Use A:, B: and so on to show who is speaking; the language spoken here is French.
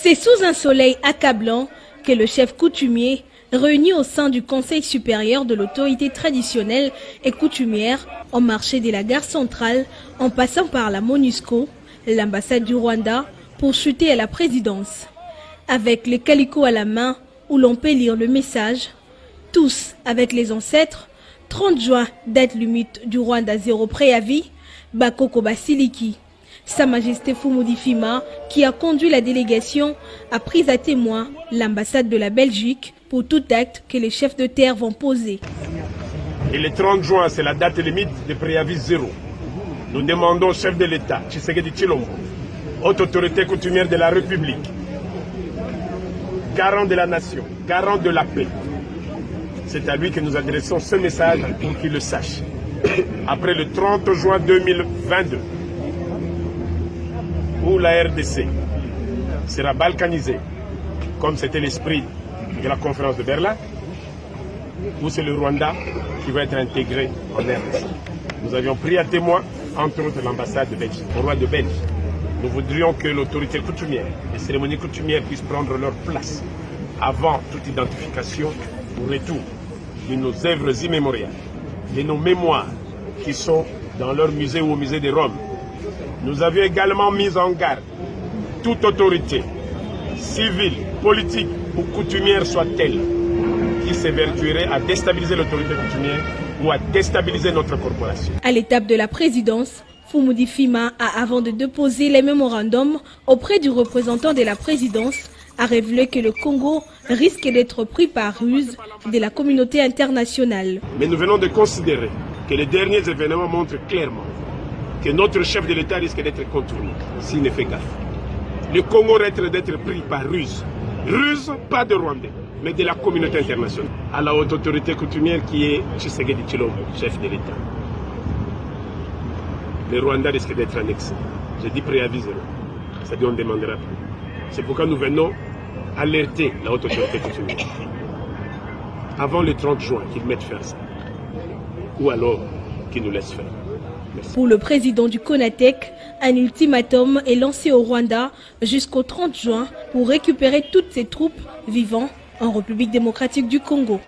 A: C'est sous un soleil accablant que le chef coutumier, réuni au sein du Conseil supérieur de l'autorité traditionnelle et coutumière, ont marché de la gare centrale en passant par la MONUSCO, l'ambassade du Rwanda, pour chuter à la présidence. Avec les calicots à la main, où l'on peut lire le message, tous avec les ancêtres, 30 juin, date limite du Rwanda zéro préavis, Bakoko Basiliki. Sa Majesté Fumudi Fima, qui a conduit la délégation, a pris à témoin l'ambassade de la Belgique pour tout acte que les chefs de terre vont poser.
B: Et le 30 juin, c'est la date limite de préavis zéro. Nous demandons au chef de l'État, Tshisekedi Tshilombo, haute autorité coutumière de la République, garant de la nation, garant de la paix. C'est à lui que nous adressons ce message pour qu'il le sache. Après le 30 juin 2022, où la RDC sera balkanisée, comme c'était l'esprit de la conférence de Berlin, où c'est le Rwanda qui va être intégré en RDC. Nous avions pris à témoin, entre autres, l'ambassade de Belgique, au roi de Belgique. Nous voudrions que l'autorité coutumière, les cérémonies coutumières puissent prendre leur place avant toute identification au retour de nos œuvres immémoriales, de nos mémoires qui sont dans leur musée ou au musée de Rome. Nous avions également mis en garde toute autorité, civile, politique ou coutumière soit-elle, qui s'évertuerait à déstabiliser l'autorité coutumière ou à déstabiliser notre corporation.
A: À l'étape de la présidence, Fumudi Fima a, avant de déposer les mémorandums auprès du représentant de la présidence, a révélé que le Congo risque d'être pris par ruse de la communauté internationale.
B: Mais nous venons de considérer que les derniers événements montrent clairement que notre chef de l'État risque d'être contourné s'il ne fait gaffe. Le Congo risque d'être pris par ruse. Ruse, pas de Rwandais, mais de la communauté internationale. À la haute autorité coutumière qui est Tshisekedi Tshilombo, chef de l'État. Le Rwanda risque d'être annexé. J'ai dit préavis zéro. C'est-à-dire on ne demandera plus. C'est pourquoi nous venons alerter la haute autorité coutumière. Avant le 30 juin, qu'ils mettent faire ça. Ou alors qu'ils nous laissent faire. Merci.
A: Pour le président du CONATEC, un ultimatum est lancé au Rwanda jusqu'au 30 juin pour récupérer toutes ses troupes vivant en République démocratique du Congo.